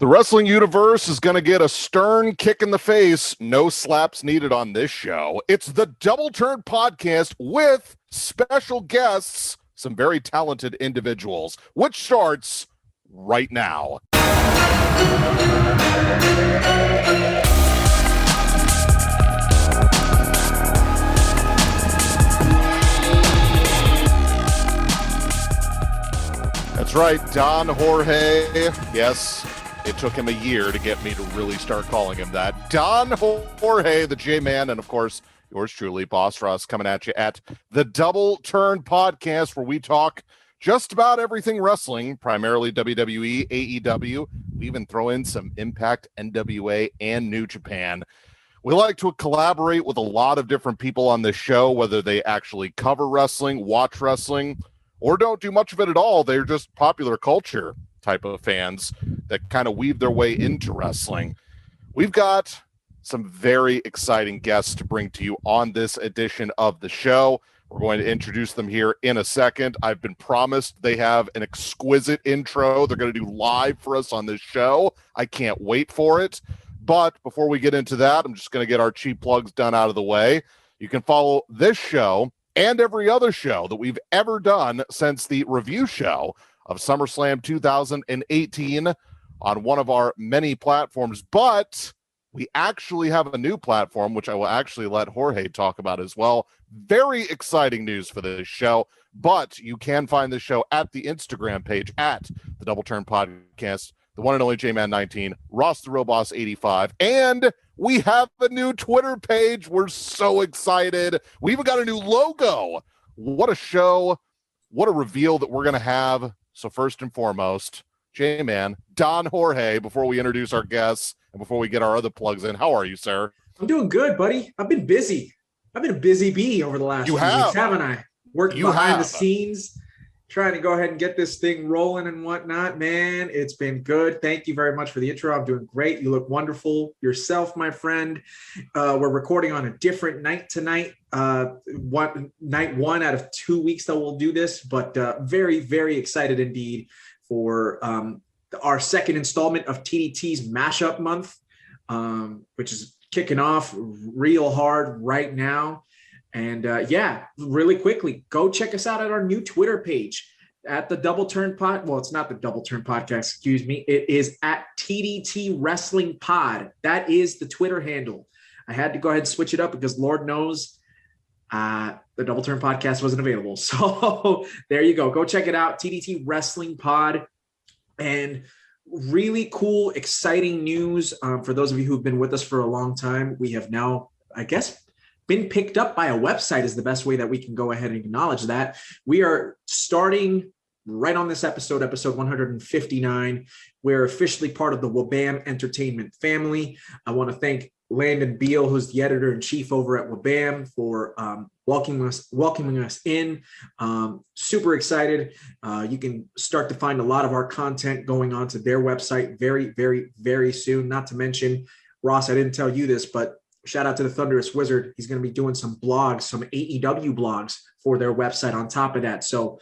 The wrestling universe is going to get a stern kick in the face. No slaps needed on this show. It's the Double Turn Podcast with special guests, some very talented individuals, which starts right now. That's right, Don Jorge. Yes, it took him a year to get me to really start calling him that. Don Jorge, the J-Man, and of course, yours truly, Boss Ross, coming at you at the Double Turn Podcast, where we talk just about everything wrestling, primarily WWE, AEW. We even throw in some Impact, NWA, and New Japan. We like to collaborate with a lot of different people on this show, whether they actually cover wrestling, watch wrestling, or don't do much of it at all. They're just popular culture type of fans that kind of weave their way into wrestling. We've got some very exciting guests to bring to you on this edition of the show. We're going to introduce them here in a second. I've been promised they have an exquisite intro they're going to do live for us on this show. I can't wait for it. But before we get into that, I'm just going to get our cheap plugs done out of the way. You can follow this show and every other show that we've ever done since the review show of SummerSlam 2018 on one of our many platforms. But we actually have a new platform, which I will actually let Jorge talk about as well. Very exciting news for this show. But you can find this show at the Instagram page at the Double Turn Podcast, the one and only J-Man 19, Ross the Roboss 85, and we have a new Twitter page. We're so excited. We even got a new logo. What a show. What a reveal that we're going to have. So first and foremost, J-Man, Don Jorge, before we introduce our guests and before we get our other plugs in. How are you, sir? I'm doing good, buddy. I've been busy. I've been a busy bee over the last few weeks, haven't I? Working behind the scenes, trying to go ahead and get this thing rolling and whatnot. Man, it's been good. Thank you very much for the intro. I'm doing great. You look wonderful yourself, my friend. We're recording on a different night tonight. Night one out of 2 weeks that we'll do this, but very, very excited indeed for our second installment of TDT's Mashup Month, which is kicking off real hard right now. And yeah, really quickly, go check us out at our new Twitter page at the Double Turn Pod. Well, it's not the Double Turn Podcast, excuse me. It is at TDT Wrestling Pod. That is the Twitter handle. I had to go ahead and switch it up because Lord knows the Double Turn Podcast wasn't available. So there you go. Go check it out. TDT Wrestling Pod. And really cool, exciting news for those of you who've been with us for a long time. We have now, I guess, been picked up by a website is the best way that we can go ahead and acknowledge that. We are starting right on this episode 159. We're officially part of the Wabam Entertainment family. I want to thank Landon Beal, who's the editor-in-chief over at Wabam, for welcoming us in. Super excited. You can start to find a lot of our content going on to their website very, very, very soon. Not to mention, Ross, I didn't tell you this, but shout out to the Thunderous Wizard. He's going to be doing some blogs, some AEW blogs for their website on top of that. So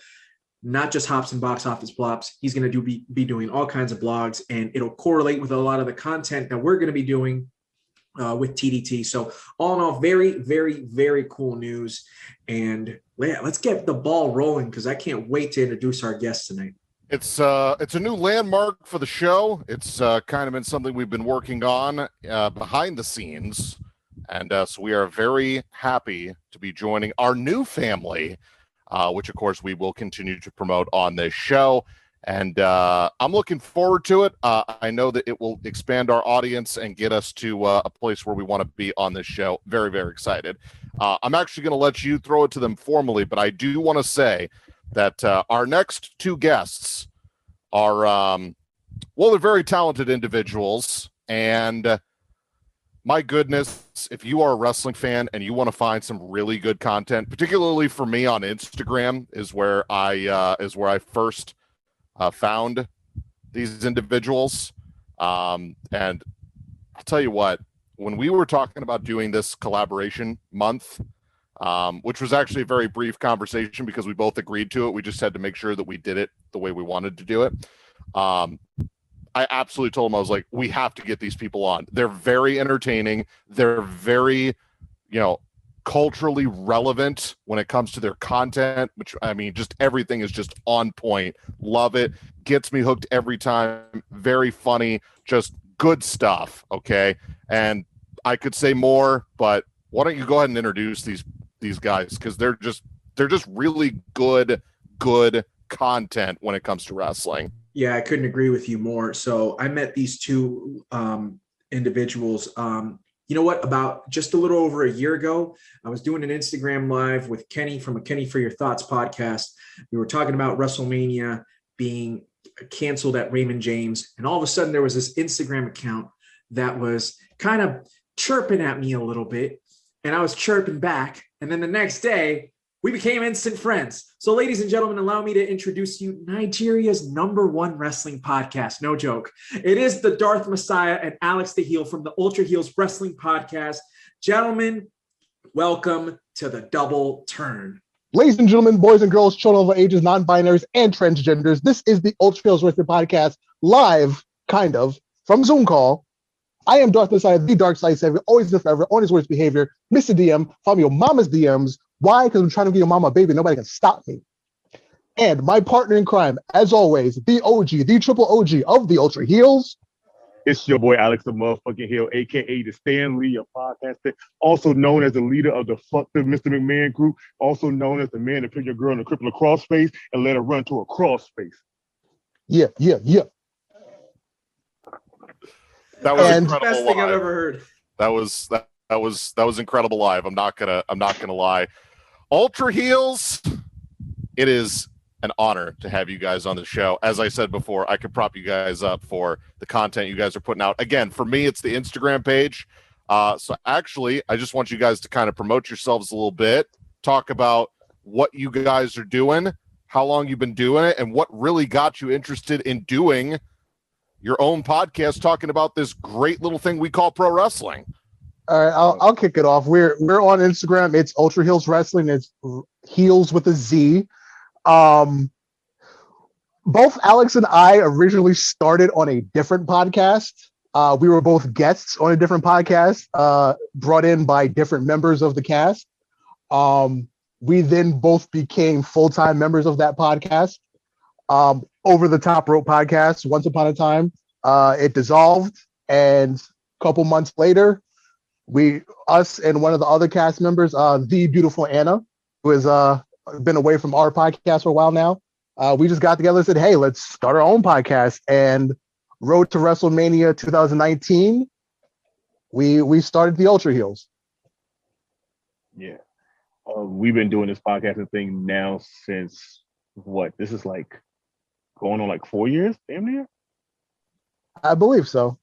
not just Hops and Box Office Plops. He's going to be doing all kinds of blogs, and it'll correlate with a lot of the content that we're going to be doing with TDT. So all in all, very, very, very cool news. And yeah, let's get the ball rolling because I can't wait to introduce our guests tonight. It's a new landmark for the show. It's kind of been something we've been working on behind the scenes. And so we are very happy to be joining our new family, which, of course, we will continue to promote on this show. And I'm looking forward to it. I know that it will expand our audience and get us to a place where we want to be on this show. Very, very excited. I'm actually going to let you throw it to them formally, but I do want to say that our next two guests are, well, they're very talented individuals. And my goodness, if you are a wrestling fan and you want to find some really good content, particularly for me on Instagram, is where I first found these individuals. And I'll tell you what, when we were talking about doing this collaboration month, which was actually a very brief conversation because we both agreed to it. We just had to make sure that we did it the way we wanted to do it. I absolutely told him, I was like, we have to get these people on. They're very entertaining. They're very, culturally relevant when it comes to their content, which, I mean, just everything is just on point. Love it. Gets me hooked every time. Very funny, just good stuff. Okay. And I could say more, but why don't you go ahead and introduce these guys? Because they're just really good content when it comes to wrestling. Yeah, I couldn't agree with you more. So I met these two individuals. You know what? About just a little over a year ago, I was doing an Instagram live with Kenny from a Kenny for Your Thoughts podcast. We were talking about WrestleMania being canceled at Raymond James. And all of a sudden there was this Instagram account that was kind of chirping at me a little bit. And I was chirping back. And then the next day, we became instant friends. So, ladies and gentlemen, allow me to introduce you Nigeria's #1 wrestling podcast. No joke. It is the Darth Messiah and Alex the Heel from the Ultra Heels Wrestling Podcast. Gentlemen, welcome to the Double Turn. Ladies and gentlemen, boys and girls, children of all ages, non-binaries, and transgenders, this is the Ultra Heels Wrestling Podcast, live, kind of, from Zoom call. I am Darth Messiah, the Dark Side Savior, always the forever, on his worst behavior, Mr. DM, follow your mama's DMs. Why? Because I'm trying to get your mama a baby. Nobody can stop me. And my partner in crime, as always, the OG, the triple OG of the Ultra Heels. It's your boy, Alex the motherfucking Heel, a.k.a. the Stan Lee of podcasting, also known as the leader of the Fuck the Mr. McMahon group, also known as the man that put your girl in a cripple across space and let her run to a cross space. Yeah. That was incredible. The best thing I've ever heard. That was incredible live. I'm not gonna lie. Ultra Heels, it is an honor to have you guys on the show. As I said before, I could prop you guys up for the content you guys are putting out. Again, for me, it's the Instagram page. So actually, I just want you guys to kind of promote yourselves a little bit, talk about what you guys are doing, how long you've been doing it, and what really got you interested in doing your own podcast, talking about this great little thing we call pro wrestling. All right, I'll kick it off. We're on Instagram. It's Ultra Heels Wrestling. It's Heels with a Z. Both Alex and I originally started on a different podcast. We were both guests on a different podcast, brought in by different members of the cast. We then both became full-time members of that podcast. Over the Top Rope podcast, once upon a time, it dissolved, and a couple months later, us and one of the other cast members, the beautiful Anna, who has been away from our podcast for a while now, we just got together and said, hey, let's start our own podcast. And Road to WrestleMania 2019, we started the Ultra Heels. Yeah. We've been doing this podcasting thing now since what? This is like going on like 4 years, damn near? I believe so.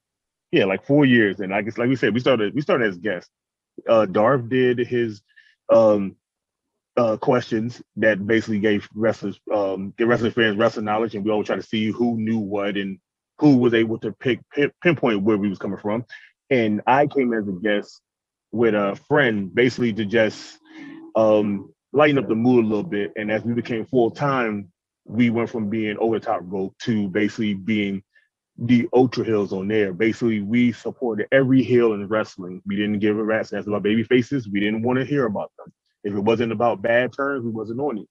Yeah, like 4 years. And I guess, like we said, we started as guests. Darth did his questions that basically gave wrestlers fans wrestling knowledge, and we always try to see who knew what and who was able to pinpoint where we was coming from. And I came as a guest with a friend, basically to just lighten up the mood a little bit. And as we became full time, we went from being over the top rope to basically being the Ultra Heels on there. Basically, we supported every heel in wrestling. We didn't give a rat's ass about baby faces. We didn't want to hear about them. If it wasn't about bad turns, we wasn't on it.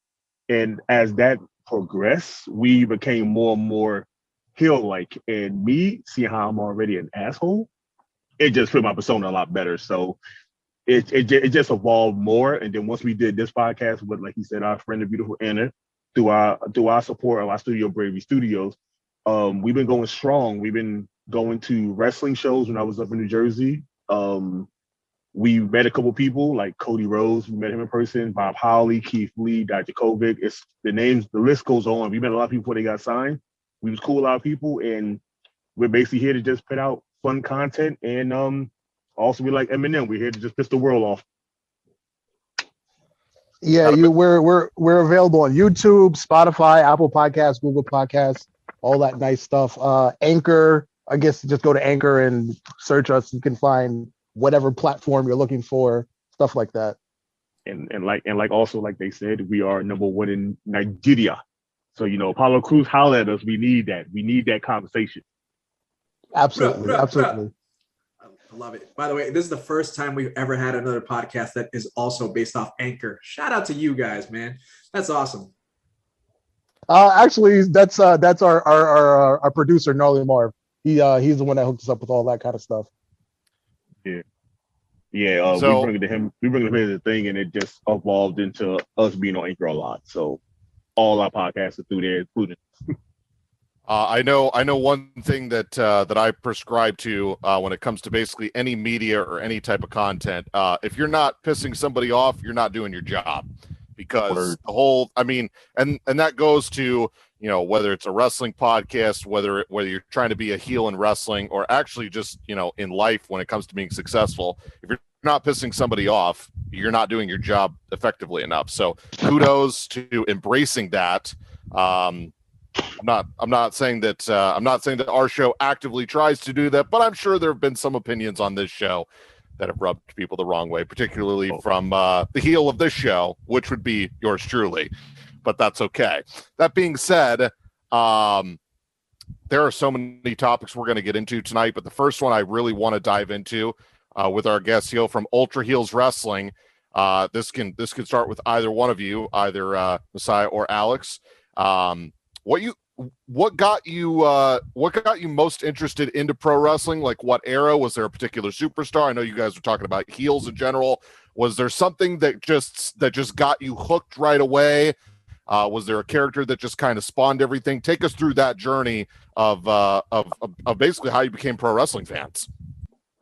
And as that progressed, we became more and more heel-like. And me, seeing how I'm already an asshole, it just fit my persona a lot better. So it just evolved more. And then once we did this podcast with, like he said, our friend, the beautiful Anna, through our support of our studio, Bravery Studios, we've been going strong. We've been going to wrestling shows when I was up in New Jersey. We met a couple people like Cody Rhodes. We met him in person. Bob Holly, Keith Lee, Dr. Kovic. It's the names. The list goes on. We met a lot of people before they got signed. We was cool, a lot of people, and we're basically here to just put out fun content. And also, we like Eminem. We're here to just piss the world off. Yeah, we're available on YouTube, Spotify, Apple Podcasts, Google Podcasts, all that nice stuff. Anchor, I guess just go to Anchor and search us. You can find whatever platform you're looking for, stuff like that. And like also, like they said, we are #1 in Nigeria. So, Apollo Crews, holler at us. We need that. We need that conversation. Absolutely. Absolutely. I love it. By the way, this is the first time we've ever had another podcast that is also based off Anchor. Shout out to you guys, man. That's awesome. Actually, that's our producer, Gnarly Marv. He's the one that hooked us up with all that kind of stuff. Yeah. Yeah, we bring it to him. We bring him in as a thing, and it just evolved into us being on Anchor a lot. So all our podcasts are through there, including. I know one thing that I prescribe to when it comes to basically any media or any type of content. If you're not pissing somebody off, you're not doing your job, because the whole, I mean, and that goes to, you know, whether it's a wrestling podcast, whether you're trying to be a heel in wrestling, or actually just, you know, in life when it comes to being successful. If you're not pissing somebody off, you're not doing your job effectively enough. So kudos to embracing that. I'm not saying that our show actively tries to do that, but I'm sure there have been some opinions on this show that have rubbed people the wrong way, particularly from the heel of this show, which would be yours truly. But that's okay. That being said, there are so many topics we're going to get into tonight, but the first one I really want to dive into with our guest heel from Ultra Heelz Wrestling. This can start with either one of you, either Messiah or Alex. What got you most interested into pro wrestling? Like, what era? Was there a particular superstar? I know you guys were talking about heels in general. Was there something that just got you hooked right away? Was there a character that just kind of spawned everything? Take us through that journey of basically how you became pro wrestling fans.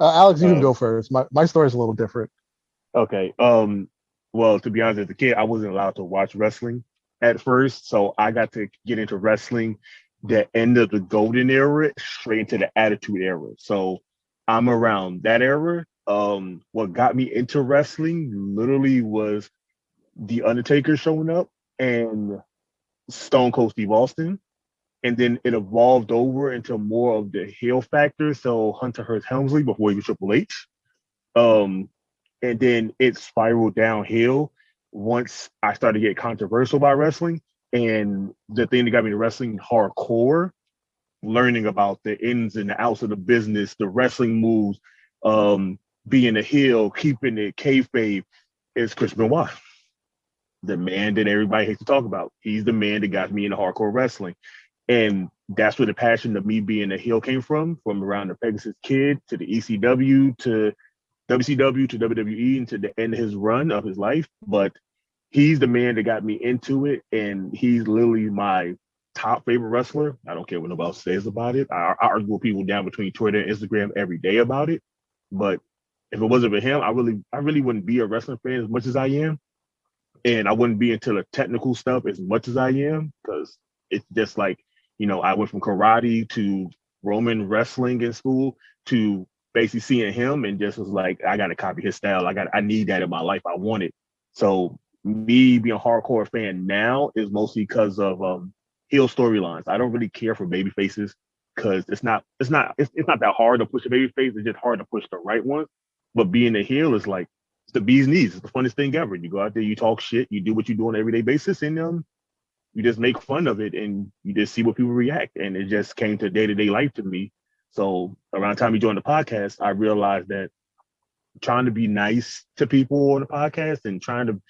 Alex, you can go first. My story is a little different. Okay. Well, to be honest, as a kid, I wasn't allowed to watch wrestling at first, so I got to get into wrestling the end of the golden era straight into the attitude era. So I'm around that era. What got me into wrestling literally was The Undertaker showing up and Stone Cold Steve Austin. And then it evolved over into more of the heel factor. So Hunter Hearst Helmsley before he was Triple H. And then it spiraled downhill once I started to get controversial about wrestling. And the thing that got me to wrestling hardcore, learning about the ins and the outs of the business, the wrestling moves, being a heel, keeping it kayfabe, is Chris Benoit. The man that everybody hates to talk about. He's the man that got me into hardcore wrestling. And that's where the passion of me being a heel came from around the Pegasus Kid to the ECW to WCW to WWE and to the end of his run of his life. But he's the man that got me into it, and he's literally my top favorite wrestler. I don't care what nobody else says about it. I argue with people down between Twitter and Instagram every day about it. But if it wasn't for him, I really wouldn't be a wrestling fan as much as I am. And I wouldn't be into the technical stuff as much as I am, because it's just like, you know, I went from karate to Roman wrestling in school to basically seeing him and just was like, I got to copy his style. I need that in my life. I want it. So me being a hardcore fan now is mostly because of heel storylines. I don't really care for baby faces because it's not that hard to push a baby face. It's just hard to push the right one. But being a heel is like, it's the bee's knees. It's the funnest thing ever. You go out there, you talk shit, you do what you do on an everyday basis, and you just make fun of it and you just see what people react. And it just came to day-to-day life to me. So around the time you joined the podcast, I realized that trying to be nice to people on the podcast and trying to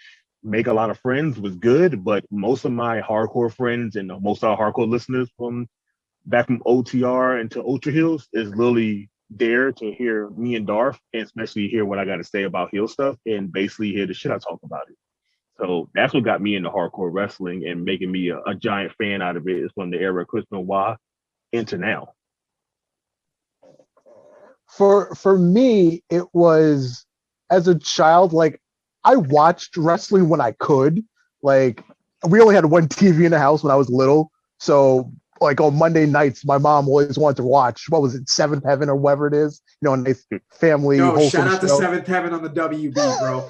make a lot of friends was good. But most of my hardcore friends and most of our hardcore listeners from back from OTR into Ultra Heelz is literally there to hear me and Darth, and especially hear what I got to say about heel stuff and basically hear the shit I talk about it. So that's what got me into hardcore wrestling and making me a giant fan out of it, is from the era of Chris Benoit into now. For me, it was, as a child, like, I watched wrestling when I could. Like, we only had one TV in the house when I was little. So, like, on Monday nights, my mom always wanted to watch, what was it, Seventh Heaven or whatever it is? You know, a nice family. Shout out to Seventh Heaven on the WB, bro.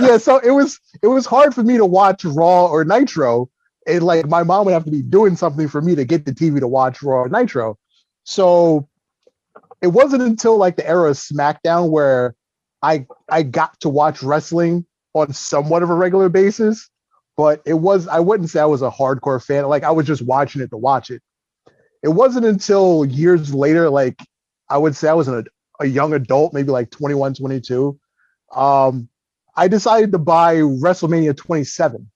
Yeah, so it was hard for me to watch Raw or Nitro. And, like, my mom would have to be doing something for me to get the TV to watch Raw or Nitro. So it wasn't until, like, the era of SmackDown where I got to watch wrestling on somewhat of a regular basis. But I wouldn't say I was a hardcore fan. Like, I was just watching it to watch it. it wasn't until years later, like I would say I was a young adult, maybe like 21, 22. I decided to buy WrestleMania 27,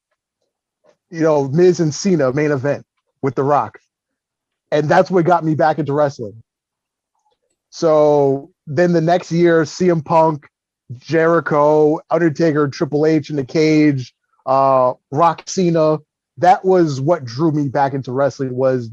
Miz and Cena main event with The Rock. And that's what got me back into wrestling. So then the next year, CM Punk, Jericho, Undertaker, Triple H in the cage, Rock Cena. That was what drew me back into wrestling, was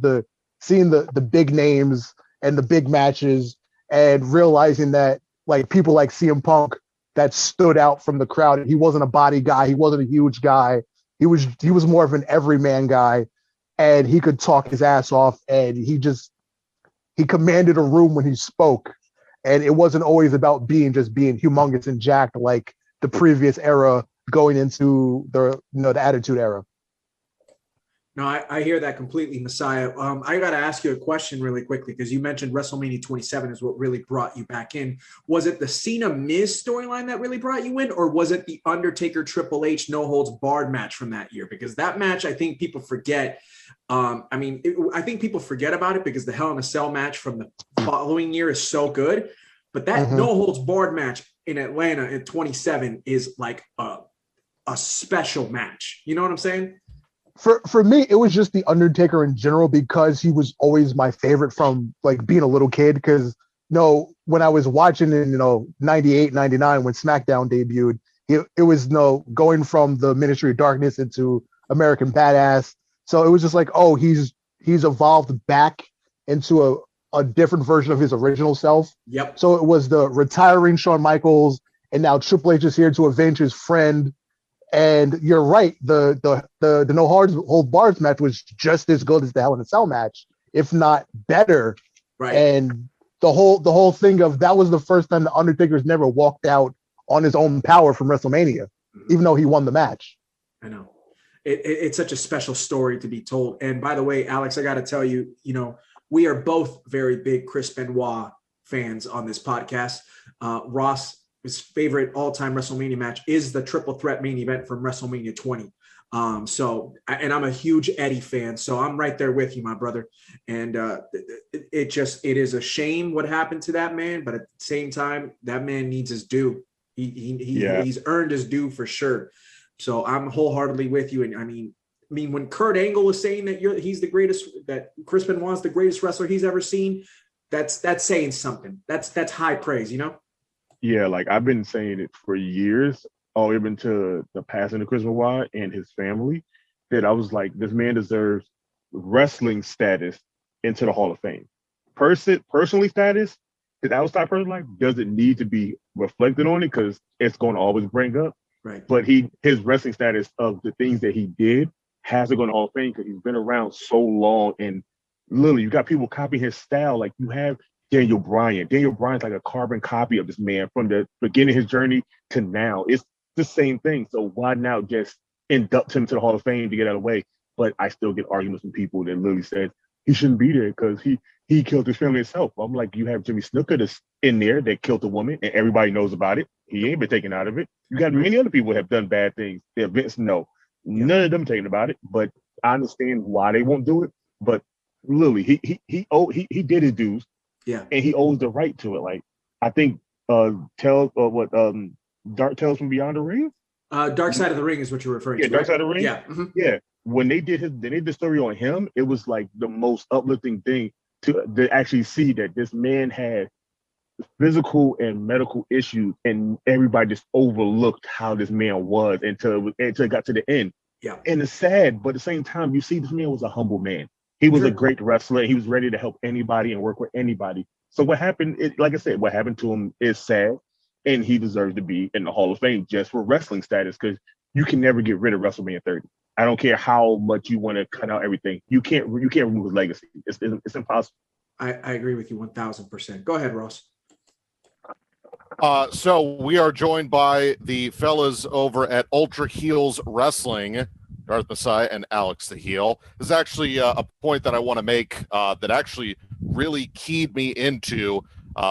seeing the big names and the big matches and realizing that like people like CM Punk that stood out from the crowd. He wasn't a body guy. He wasn't a huge guy. He was more of an everyman guy, and he could talk his ass off, and he commanded a room when he spoke. And it wasn't always about being humongous and jacked like the previous era going into the Attitude Era. No, I hear that completely, Messiah. I got to ask you a question really quickly, because you mentioned WrestleMania 27 is what really brought you back in. Was it the Cena-Miz storyline that really brought you in, or was it the Undertaker-Triple H no-holds-barred match from that year? Because that match, I think people forget. I think people forget about it because the Hell in a Cell match from the following year is so good. But that no-holds-barred match in Atlanta in 27 is like a special match. You know what I'm saying? For me, it was just the Undertaker in general, because he was always my favorite from like being a little kid. Because when I was watching in 98, 99 when SmackDown debuted, it was going from the Ministry of Darkness into American Badass. So it was just like, oh, he's evolved back into a different version of his original self. Yep. So it was the retiring Shawn Michaels, and now Triple H is here to avenge his friend. And you're right, the no hold bars match was just as good as the Hell in a Cell match, if not better. Right. And the whole thing of that was the first time the Undertaker's never walked out on his own power from WrestleMania, even though he won the match. I know. It's such a special story to be told. And by the way, Alex, I got to tell you, we are both very big Chris Benoit fans on this podcast. Ross, his favorite all-time WrestleMania match is the triple threat main event from WrestleMania 20. And I'm a huge Eddie fan, so I'm right there with you, my brother. And it is a shame what happened to that man, but at the same time, that man needs his due. He's earned his due for sure. So I'm wholeheartedly with you. And I mean, when Kurt Angle is saying that he's the greatest, that Chris Benoit's the greatest wrestler he's ever seen, that's saying something. That's high praise, Yeah, like I've been saying it for years, all even to the passing of Chris Benoit and his family, that I was like, this man deserves wrestling status into the Hall of Fame. Personally status, his outside personal life doesn't need to be reflected on it because it's going to always bring up. Right. But his wrestling status of the things that he did has to go in the Hall of Fame because he's been around so long. And literally, you got people copying his style. Like you have Daniel Bryan. Daniel Bryan's like a carbon copy of this man from the beginning of his journey to now. It's the same thing. So why now just induct him to the Hall of Fame to get out of the way? But I still get arguments from people that literally said he shouldn't be there because he killed his family himself. I'm like, you have Jimmy Snuka that's in there that killed a woman and everybody knows about it. He ain't been taken out of it. You got many other people that have done bad things. The events, no. None of them taking about it, but I understand why they won't do it. But literally, he did his dues. Yeah, and he owes the right to it. Like I think Dark Tales from Beyond the Ring. Dark Side of the Ring is what you're referring to. Yeah, Dark Side of the Ring. Yeah, mm-hmm. Yeah. When they did the story on him, it was like the most uplifting thing to actually see that this man had physical and medical issues, and everybody just overlooked how this man was until it got to the end. Yeah, and it's sad, but at the same time, you see this man was a humble man. He was a great wrestler. He was ready to help anybody and work with anybody. So what happened, like I said, what happened to him is sad, and he deserves to be in the Hall of Fame just for wrestling status because you can never get rid of WrestleMania 30. I don't care how much you want to cut out everything. You can't remove his legacy. It's impossible. I agree with you 1,000%. Go ahead, Ross. So we are joined by the fellas over at Ultra Heelz Wrestling, Darth Messiah and Alex the Heel. This is actually a point that I want to make that actually really keyed me into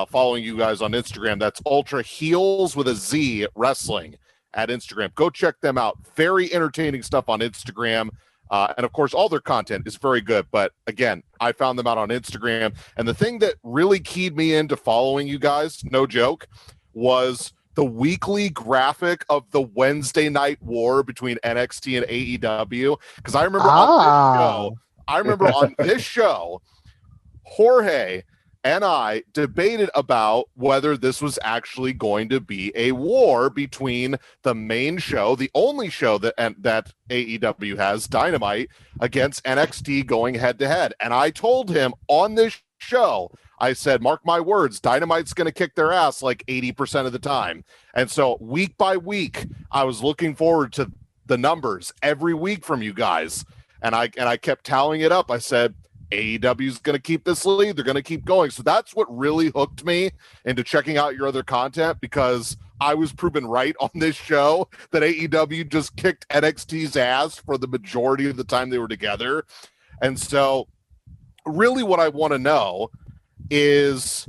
following you guys on Instagram. That's Ultra Heelz with a Z Wrestling at Instagram. Go check them out. Very entertaining stuff on Instagram. And of course, all their content is very good. But again, I found them out on Instagram. And the thing that really keyed me into following you guys, no joke, was the weekly graphic of the Wednesday night war between NXT and AEW. Because I remember on this show, Jorge and I debated about whether this was actually going to be a war between the main show, the only show that AEW has, Dynamite, against NXT going head to head. And I told him on this show, I said, mark my words, Dynamite's going to kick their ass like 80% of the time. And so week by week, I was looking forward to the numbers every week from you guys. And I kept tallying it up. I said, AEW is going to keep this lead. They're going to keep going. So that's what really hooked me into checking out your other content, because I was proven right on this show that AEW just kicked NXT's ass for the majority of the time they were together. And so really what I want to know is,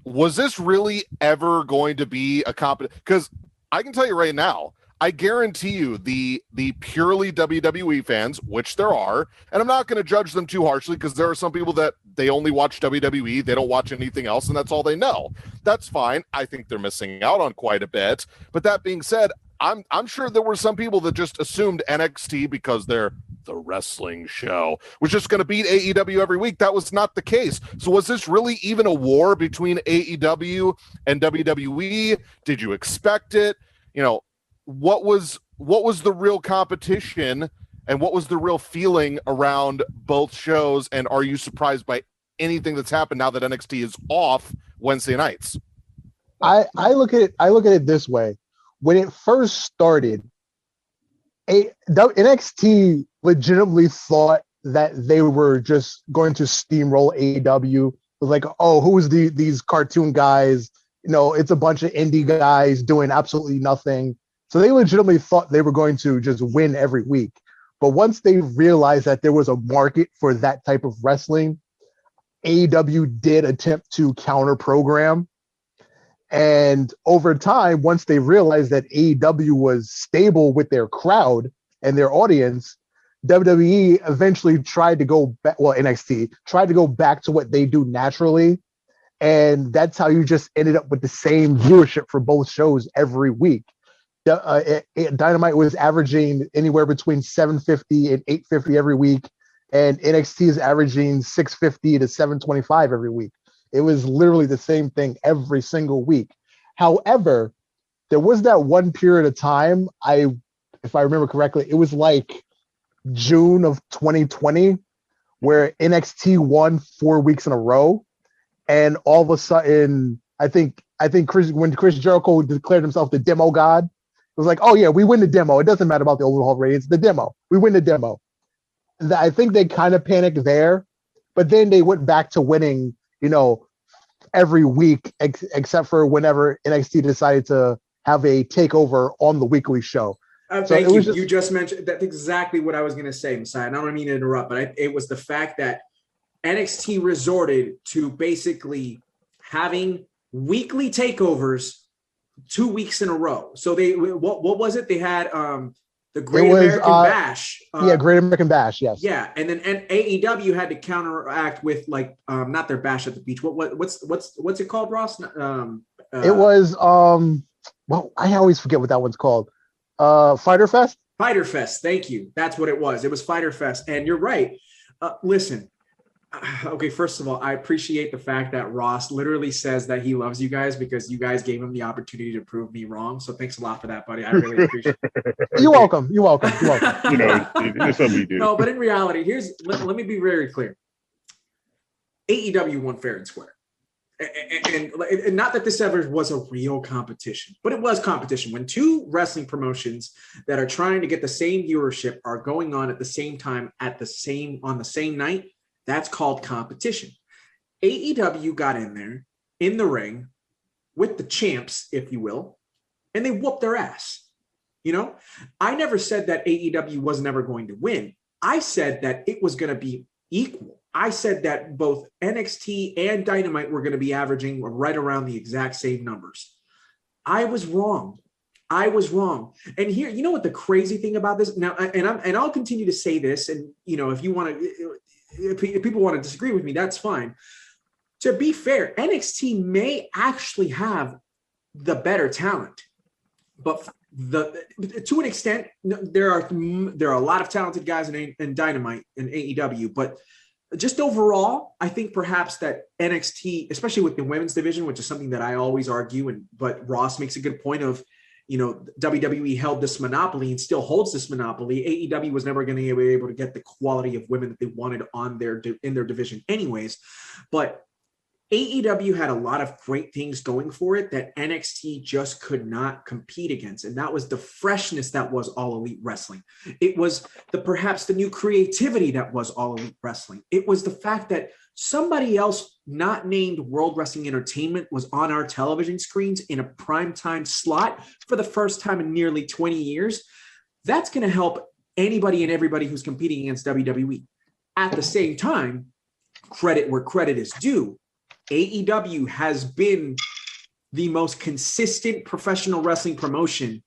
was this really ever going to be a competition? Because I can tell you right now, I guarantee you the purely WWE fans, which there are, and I'm not going to judge them too harshly, because there are some people that they only watch WWE, they don't watch anything else, and that's all they know. That's fine. I think they're missing out on quite a bit. But that being said, I'm sure there were some people that just assumed NXT, because they're the wrestling show, was just going to beat AEW every week. That was not the case. So was this really even a war between AEW and WWE? Did you expect it? What was the real competition, and what was the real feeling around both shows? And are you surprised by anything that's happened now that NXT is off Wednesday nights? I look at it this way. When it first started, NXT legitimately thought that they were just going to steamroll AEW. It was like, oh, who's these cartoon guys? It's a bunch of indie guys doing absolutely nothing. So they legitimately thought they were going to just win every week. But once they realized that there was a market for that type of wrestling, AEW did attempt to counter program. And over time, once they realized that AEW was stable with their crowd and their audience, WWE eventually tried to go back, NXT tried to go back to what they do naturally. And that's how you just ended up with the same viewership for both shows every week. Dynamite was averaging anywhere between 750 and 850 every week, and NXT is averaging 650 to 725 every week. It was literally the same thing every single week. However, there was that one period of time, if I remember correctly, it was like June of 2020, where NXT won 4 weeks in a row, and all of a sudden, I think when Chris Jericho declared himself the demo god, it was like, oh yeah, we win the demo. It doesn't matter about the overall ratings. The demo, we win the demo. I think they kind of panicked there, but then they went back to winning, every week, except for whenever NXT decided to have a takeover on the weekly show. Thank you. You just mentioned that's exactly what I was going to say, Messiah. And I don't mean to interrupt, but it was the fact that NXT resorted to basically having weekly takeovers 2 weeks in a row. So they, what was it? They had the Great American Bash. Great American Bash. Yes. Yeah, and then AEW had to counteract with not their Bash at the Beach. What's it called, Ross? It was I always forget what that one's called. Fyter Fest. Fyter Fest. Thank you. That's what it was. It was Fyter Fest, and you're right. Listen. Okay, first of all, I appreciate the fact that Ross literally says that he loves you guys because you guys gave him the opportunity to prove me wrong. So thanks a lot for that, buddy. I really appreciate it. You're welcome. You're welcome. It's something we do. No, but in reality, let me be very clear. AEW won fair and square. And not that this ever was a real competition, but it was competition. When two wrestling promotions that are trying to get the same viewership are going on at the same time on the same night, that's called competition. AEW got in there in the ring with the champs, if you will, and they whooped their ass. I never said that AEW was never going to win. I said that it was going to be equal. I said that both NXT and Dynamite were going to be averaging right around the exact same numbers. I was wrong. I was wrong. And here, you know what the crazy thing about this now, and I'll continue to say this, and you know, if you want to, if people want to disagree with me, that's fine. To be fair, NXT may actually have the better talent, but to an extent, there are a lot of talented guys in Dynamite and AEW, but just overall, I think perhaps that NXT, especially with the women's division, which is something that I always argue, but Ross makes a good point of, you know, WWE held this monopoly and still holds this monopoly. AEW was never going to be able to get the quality of women that they wanted in their division anyways. But AEW had a lot of great things going for it that NXT just could not compete against. And that was the freshness that was All Elite Wrestling. It was perhaps the new creativity that was All Elite Wrestling. It was the fact that somebody else not named World Wrestling Entertainment was on our television screens in a primetime slot for the first time in nearly 20 years. That's going to help anybody and everybody who's competing against WWE. At the same time, credit where credit is due. AEW has been the most consistent professional wrestling promotion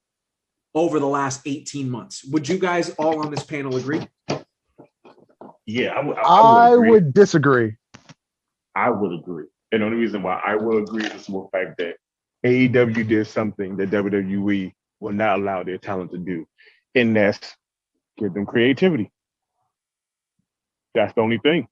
over the last 18 months. Would you guys all on this panel agree? Yeah, I would disagree. I would agree. And the only reason why I will agree is the fact that AEW did something that WWE will not allow their talent to do. And that's give them creativity. That's the only thing.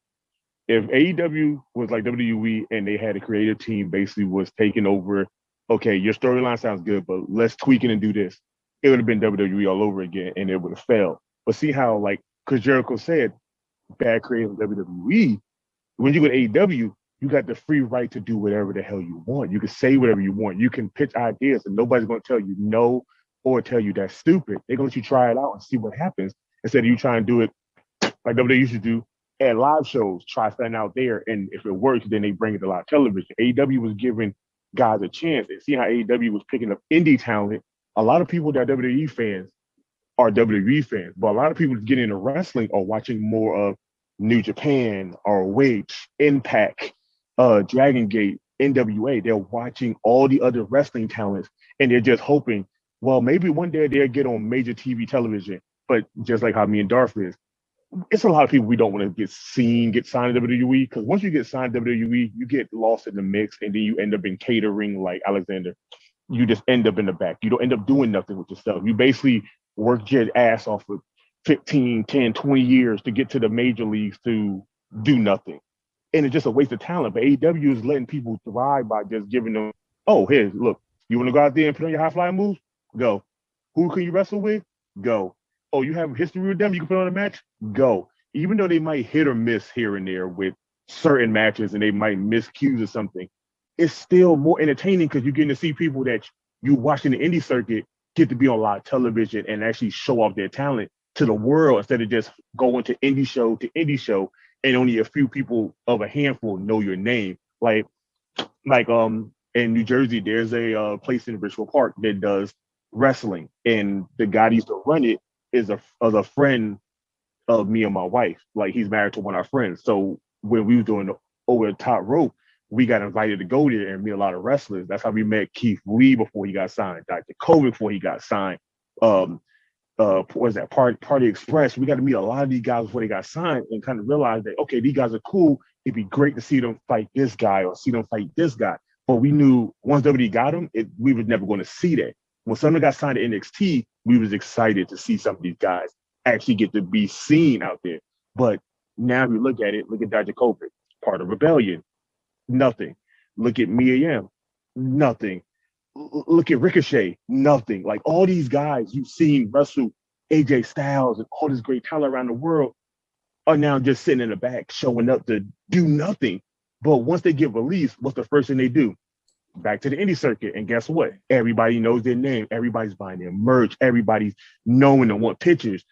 If AEW was like WWE and they had a creative team basically was taking over, okay, your storyline sounds good, but let's tweak it and do this. It would have been WWE all over again and it would have failed. But see how, like, because Jericho said, bad creative WWE, when you go to AEW, you got the free right to do whatever the hell you want. You can say whatever you want. You can pitch ideas and nobody's going to tell you no or tell you that's stupid. They're going to let you try it out and see what happens instead of you trying to do it like WWE used to do. At live shows, try something out there, and if it works, then they bring it to live television. AEW was giving guys a chance, and see how AEW was picking up indie talent. A lot of people that are WWE fans are WWE fans, but a lot of people getting into wrestling are watching more of New Japan, ROH, Impact, Dragon Gate, NWA. They're watching all the other wrestling talents, and they're just hoping, well, maybe one day they'll get on major TV television. But just like how me and Darth is, it's a lot of people we don't want to get signed to WWE, because once you get signed to WWE, you get lost in the mix and then you end up in catering like Alexander. You just end up in the back. You don't end up doing nothing with yourself. You basically work your ass off for 15, 10, 20 years to get to the major leagues to do nothing. And it's just a waste of talent. But AEW is letting people thrive by just giving them, oh, here, look, you want to go out there and put on your high flying moves? Go. Who can you wrestle with? Go. Oh, you have history with them, you can put on a match? Go. Even though they might hit or miss here and there with certain matches and they might miss cues or something, it's still more entertaining because you're getting to see people that you watching the indie circuit get to be on live television and actually show off their talent to the world instead of just going to indie show and only a few people of a handful know your name. Like in New Jersey, there's a place in Richmond Park that does wrestling, and the guy that used to run it is a friend of me and my wife. Like, he's married to one of our friends. So when we were doing Over the Top Rope, we got invited to go there and meet a lot of wrestlers. That's how we met Keith Lee before he got signed, Dr. Kobe before he got signed. What was that? Party Express. We got to meet a lot of these guys before they got signed and kind of realize that, okay, these guys are cool. It'd be great to see them fight this guy or see them fight this guy. But we knew once WWE got them, we was never going to see that. When someone got signed to NXT, we was excited to see some of these guys actually get to be seen out there. But now if you look at Dr. Kobe, part of Rebellion, nothing. Look at Mia Yim, nothing. Look at Ricochet, nothing. Like, all these guys you've seen wrestle AJ Styles and all this great talent around the world are now just sitting in the back, showing up to do nothing. But once they get released, what's the first thing they do? Back to the indie circuit. And guess what? Everybody knows their name. Everybody's buying their merch. Everybody's knowing and want pictures.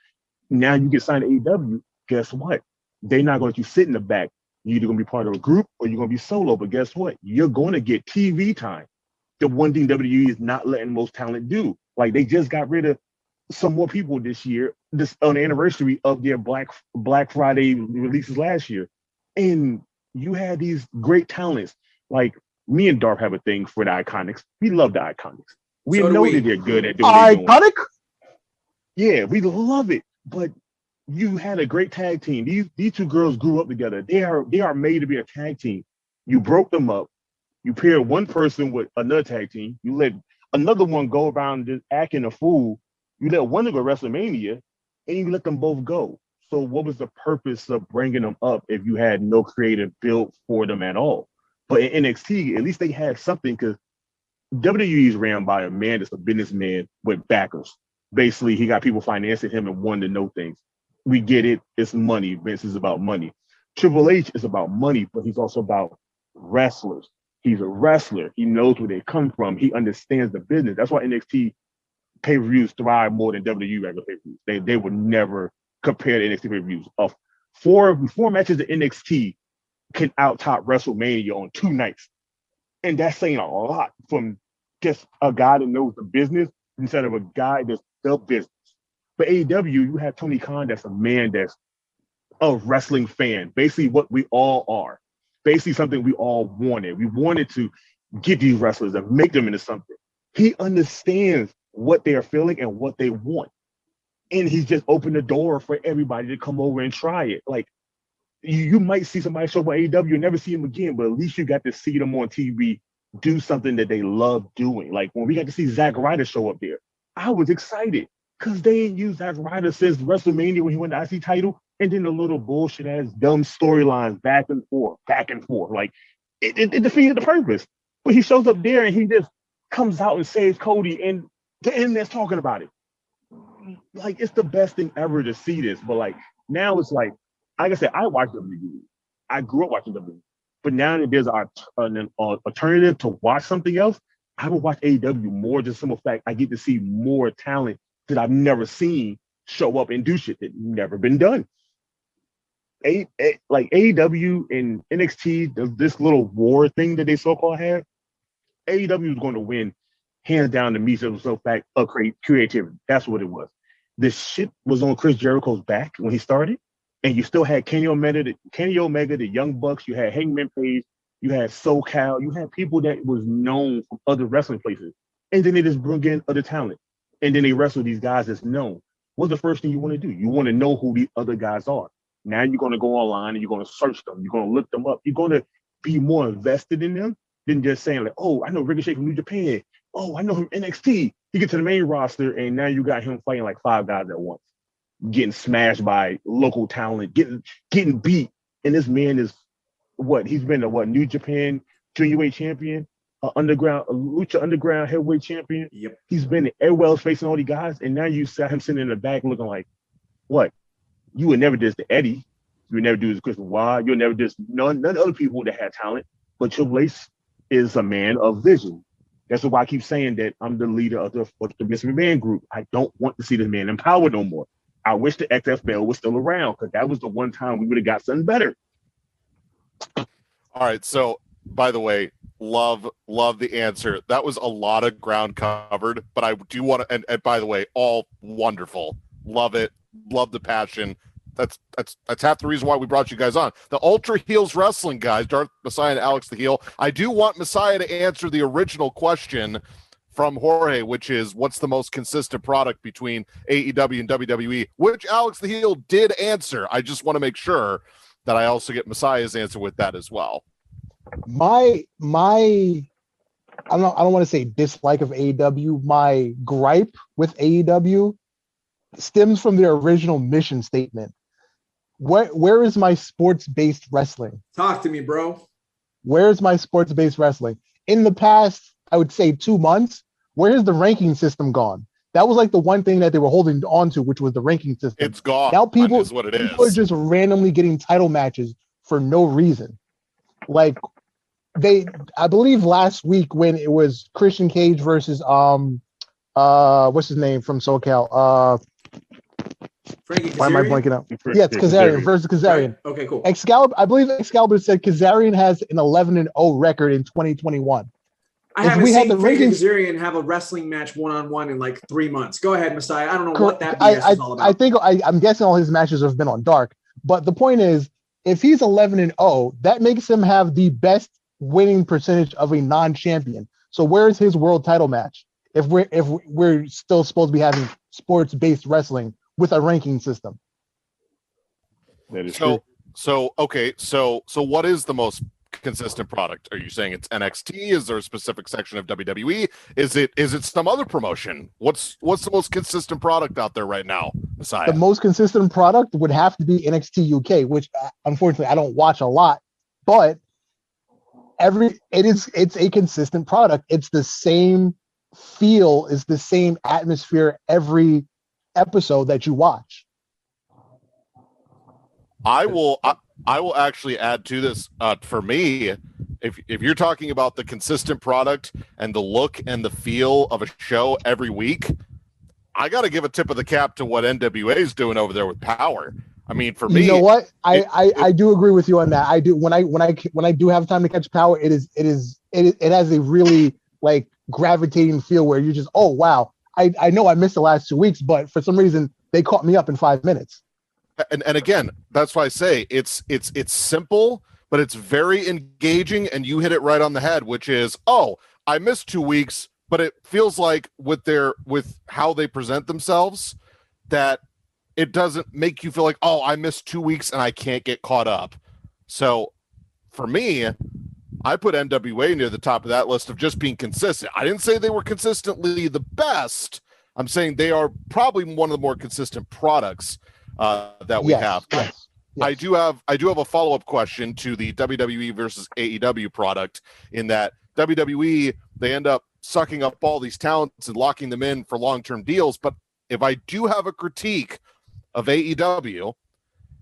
Now you get signed to AEW, guess what? They're not going to let you sit in the back. You're either going to be part of a group or you're going to be solo. But guess what? You're going to get TV time. The one thing WWE is not letting most talent do. Like, they just got rid of some more people this year, this on the anniversary of their Black Friday releases last year. And you had these great talents. Like, me and Darth have a thing for the Iconics. We love the Iconics. We So know that they're good at doing what they're doing. Iconic. Yeah, we love it. But you had a great tag team. These two girls grew up together. They are made to be a tag team. You broke them up. You paired one person with another tag team. You let another one go around just acting a fool. You let one go to WrestleMania, and you let them both go. So what was the purpose of bringing them up if you had no creative build for them at all? But in NXT, at least they had something because WWE is ran by a man that's a businessman with backers. Basically, he got people financing him and wanting to know things. We get it. It's money. Vince is about money. Triple H is about money, but he's also about wrestlers. He's a wrestler. He knows where they come from. He understands the business. That's why NXT pay-per-views thrive more than WWE regular pay-per-views. They would never compare to NXT pay-per-views. Four matches at NXT can out-top WrestleMania on 2 nights. And that's saying a lot from just a guy that knows the business instead of a guy that's the business. For AEW, you have Tony Khan that's a man that's a wrestling fan, basically what we all are. Basically something we all wanted. We wanted to get these wrestlers and make them into something. He understands what they are feeling and what they want. And he's just opened the door for everybody to come over and try it. Like, you might see somebody show up on AEW and never see him again, but at least you got to see them on TV do something that they love doing. Like when we got to see Zack Ryder show up there, I was excited because they ain't used Zack Ryder since WrestleMania when he won the IC title, and then the little bullshit ass dumb storylines back and forth. Like it defeated the purpose. But he shows up there and he just comes out and saves Cody, and the internet's talking about it. Like it's the best thing ever to see this. But like now it's like I said, I watch WWE. I grew up watching WWE. But now that there's an alternative to watch something else, I would watch AEW more just simple fact I get to see more talent that I've never seen show up and do shit that never been done. Like AEW and NXT, this little war thing that they so-called have, AEW was going to win hands down to me so fact of creativity. That's what it was. This shit was on Chris Jericho's back when he started. And you still had Kenny Omega, the Young Bucks, you had Hangman Page, you had SoCal, you had people that was known from other wrestling places. And then they just bring in other talent. And then they wrestle these guys that's known. What's the first thing you want to do? You want to know who these other guys are. Now you're going to go online and you're going to search them. You're going to look them up. You're going to be more invested in them than just saying like, oh, I know Ricochet from New Japan. Oh, I know him NXT. He gets to the main roster and now you got him fighting like 5 guys at once, getting smashed by local talent, getting beat. And this man is he's been a New Japan junior champion, Lucha Underground heavyweight champion. Yep. He's been everywhere else facing all these guys, and now you saw him sitting in the back looking like, what? You would never diss the Eddie. You would never do this Chris Benoit. You'll never diss none of the other people that had talent. But Triple H is a man of vision. That's why I keep saying that I'm the leader of the Vince McMahon group. I don't want to see this man in power no more. I wish the XFL was still around because that was the one time we would have got something better. All right. So, by the way, love the answer. That was a lot of ground covered, but I do want to, and by the way, all wonderful. Love it. Love the passion. That's half the reason why we brought you guys on. The Ultra Heels Wrestling guys, Darth Messiah and Alex the Heel. I do want Messiah to answer the original question from Jorge, which is what's the most consistent product between AEW and WWE, which Alex the Heel did answer. I just want to make sure that I also get Messiah's answer with that as well. My I don't want to say dislike of AEW. My gripe with AEW stems from their original mission statement. Where is my sports-based wrestling? Talk to me, bro. Where's my sports-based wrestling? In the past, I would say 2 months, where has the ranking system gone? That was like the one thing that they were holding on to, which was the ranking system. It's gone. Now people is what it people is. are just randomly getting title matches for no reason. Like I believe last week when it was Christian Cage versus what's his name from SoCal? Why am I blanking out? Yeah, it's Kazarian versus Kazarian. Right. Okay, cool. I believe Excalibur said Kazarian has an 11-0 record in 2021. I haven't seen Kazarian have a wrestling match one-on-one in like 3 months. Go ahead, Messiah. I don't know what that BS is all about. I think I'm guessing all his matches have been on Dark. But the point is, if he's 11-0, that makes him have the best winning percentage of a non-champion. So where's his world title match? if we're still supposed to be having sports-based wrestling with a ranking system. That is true. So what is the most consistent product? Are you saying it's NXT? Is there a specific section of WWE? Is it some other promotion? What's the most consistent product out there right now, Messiah? The most consistent product would have to be NXT UK, which unfortunately I don't watch a lot, but it's a consistent product. It's the same feel, it's the same atmosphere every episode that you watch. I will actually add to this. For me, if you're talking about the consistent product and the look and the feel of a show every week, I got to give a tip of the cap to what NWA is doing over there with Power. I mean, for me, you know what? I do agree with you on that. I do when I do have time to catch Power, it has a really like gravitating feel where you just, oh wow, I know I missed the last 2 weeks, but for some reason they caught me up in 5 minutes. And again, that's why I say it's simple, but it's very engaging, and you hit it right on the head, which is, oh, I missed 2 weeks, but it feels like with how they present themselves that it doesn't make you feel like, oh, I missed 2 weeks and I can't get caught up. So for me, I put NWA near the top of that list of just being consistent. I didn't say they were consistently the best. I'm saying they are probably one of the more consistent products that we have. Yes. I do have a follow-up question to the WWE versus AEW product, in that WWE, they end up sucking up all these talents and locking them in for long-term deals. But if I do have a critique of AEW,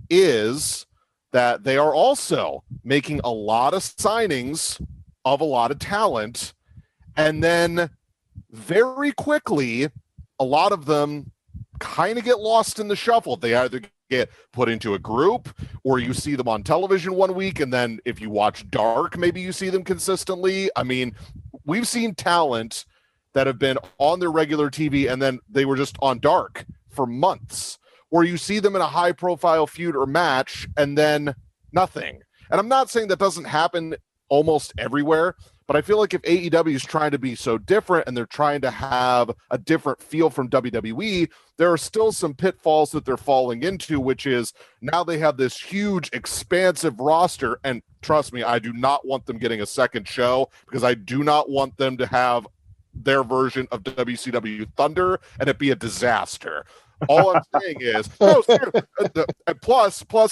is that they are also making a lot of signings of a lot of talent, and then very quickly a lot of them kind of get lost in the shuffle. They either get put into a group, or you see them on television one week, and then if you watch Dark, maybe you see them consistently. I mean, we've seen talent that have been on their regular TV and then they were just on Dark for months, or you see them in a high profile feud or match and then nothing. And I'm not saying that doesn't happen almost everywhere, but I feel like if AEW is trying to be so different and they're trying to have a different feel from WWE, there are still some pitfalls that they're falling into, which is now they have this huge, expansive roster. And trust me, I do not want them getting a second show, because I do not want them to have their version of WCW Thunder and it be a disaster. All I'm saying is, plus,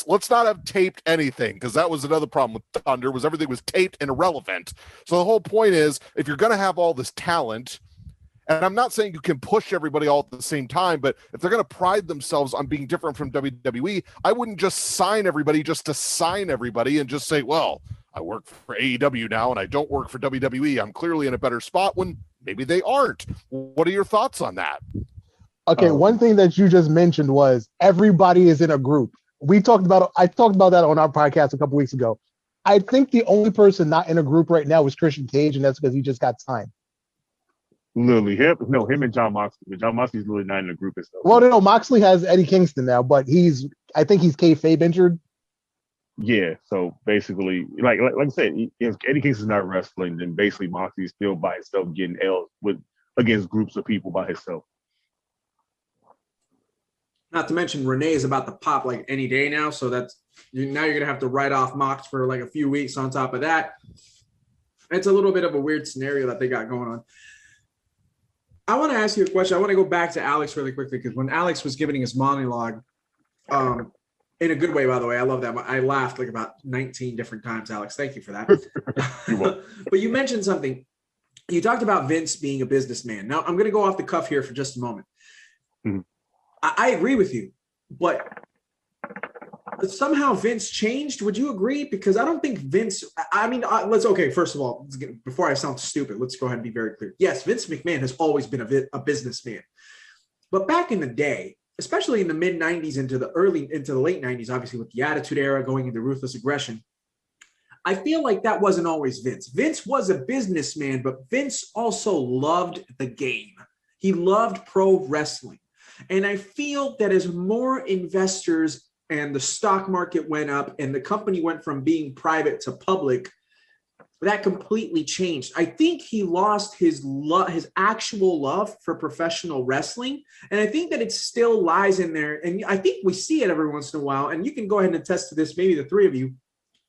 let's not have taped anything, because that was another problem with Thunder, was everything was taped and irrelevant. So the whole point is, if you're going to have all this talent, and I'm not saying you can push everybody all at the same time, but if they're going to pride themselves on being different from WWE, I wouldn't just sign everybody just to sign everybody and just say, well, I work for AEW now and I don't work for WWE. I'm clearly in a better spot, when maybe they aren't. What are your thoughts on that? Okay, one thing that you just mentioned was everybody is in a group. I talked about that on our podcast a couple weeks ago. I think the only person not in a group right now is Christian Cage, and that's because he just got signed. Literally, him and John Moxley. But John Moxley's really not in the group and stuff. Well, no, Moxley has Eddie Kingston now, but I think he's kayfabe injured. Yeah, so basically, like I said, if Eddie Kingston's not wrestling, then basically Moxley's still by himself getting L's against groups of people by himself. Not to mention Renee is about to pop like any day now, so now you're gonna have to write off Mox for like a few weeks. On top of that, it's a little bit of a weird scenario that they got going on. I want to ask you a question. I want to go back to Alex really quickly, because when Alex was giving his monologue, in a good way, by the way, I love that. I laughed like about 19 different times, Alex. Thank you for that. But you mentioned something. You talked about Vince being a businessman. Now I'm going to go off the cuff here for just a moment. Mm-hmm. I agree with you, but somehow Vince changed. Would you agree? Because I don't think Vince, first of all, before I sound stupid, let's go ahead and be very clear. Yes, Vince McMahon has always been a businessman, but back in the day, especially in the mid 90s into the late 90s, obviously with the Attitude Era going into Ruthless Aggression, I feel like that wasn't always Vince. Vince was a businessman, but Vince also loved the game. He loved pro wrestling. And I feel that as more investors and the stock market went up and the company went from being private to public, that completely changed. I think he lost his actual love for professional wrestling. And I think that it still lies in there. And I think we see it every once in a while. And you can go ahead and attest to this, maybe the three of you.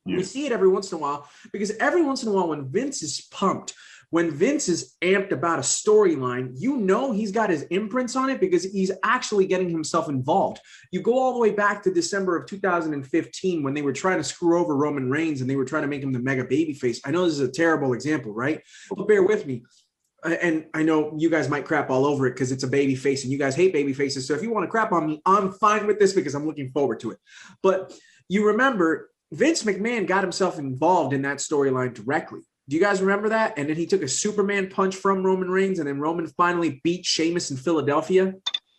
Yeah. We see it every once in a while, because every once in a while when Vince is pumped, when Vince is amped about a storyline, you know he's got his imprints on it because he's actually getting himself involved. You go all the way back to December of 2015 when they were trying to screw over Roman Reigns and they were trying to make him the mega babyface. I know this is a terrible example, right? But bear with me. And I know you guys might crap all over it because it's a baby face and you guys hate baby faces. So if you want to crap on me, I'm fine with this because I'm looking forward to it. But you remember Vince McMahon got himself involved in that storyline directly. Do you guys remember that? And then he took a Superman punch from Roman Reigns, and then Roman finally beat Sheamus in Philadelphia.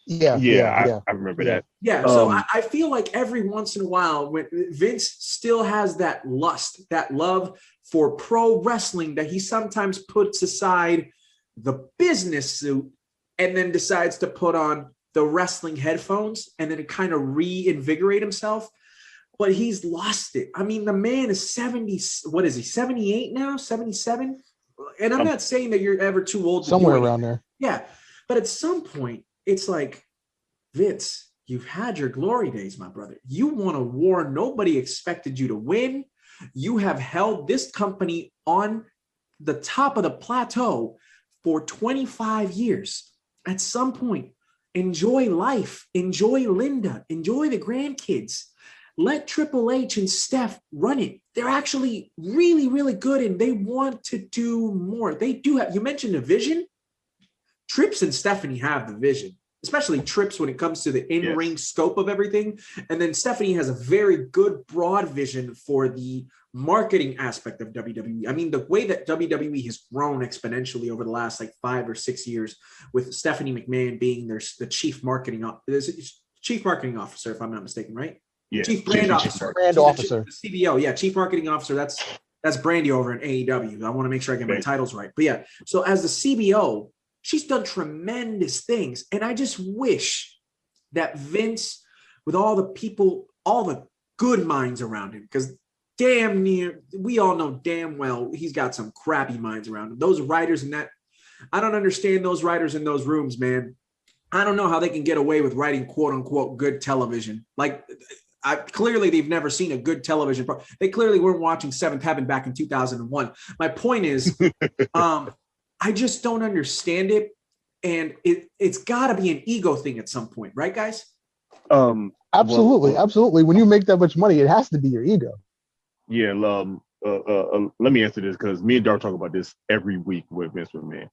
Yeah. I remember that. Yeah, so I feel like every once in a while, when Vince still has that lust, that love for pro wrestling, that he sometimes puts aside the business suit and then decides to put on the wrestling headphones and then to kind of reinvigorate himself. But he's lost it. I mean, the man is 70. What is he? 78 now? 77? And I'm not saying that you're ever too old to somewhere around there. Yeah. But at some point, it's like, Vince, you've had your glory days, my brother. You won a war nobody expected you to win. You have held this company on the top of the plateau for 25 years. At some point, enjoy life. Enjoy Linda. Enjoy the grandkids. Let Triple H and Steph run it. They're actually really, really good, and they want to do more. They do have, you mentioned a vision. Trips and Stephanie have the vision, especially Trips when it comes to the in-ring scope of everything. And then Stephanie has a very good broad vision for the marketing aspect of WWE. I mean, the way that WWE has grown exponentially over the last like 5 or 6 years, with Stephanie McMahon being the chief marketing officer, if I'm not mistaken, right? Yeah. Chief brand officer. The CBO. Yeah. Chief marketing officer. That's Brandy over in AEW. I want to make sure I get my titles right. But yeah. So as the CBO, she's done tremendous things. And I just wish that Vince, with all the people, all the good minds around him, because we all know damn well he's got some crappy minds around him. Those writers I don't understand those writers in those rooms, man. I don't know how they can get away with writing quote unquote good television. Like, clearly they've never seen a good television. They clearly weren't watching Seventh Heaven back in 2001. My point is, I just don't understand it. And it's got to be an ego thing at some point, right, guys? Absolutely. When you make that much money, it has to be your ego. Yeah. Let me answer this because me and Dark talk about this every week with Vince McMahon.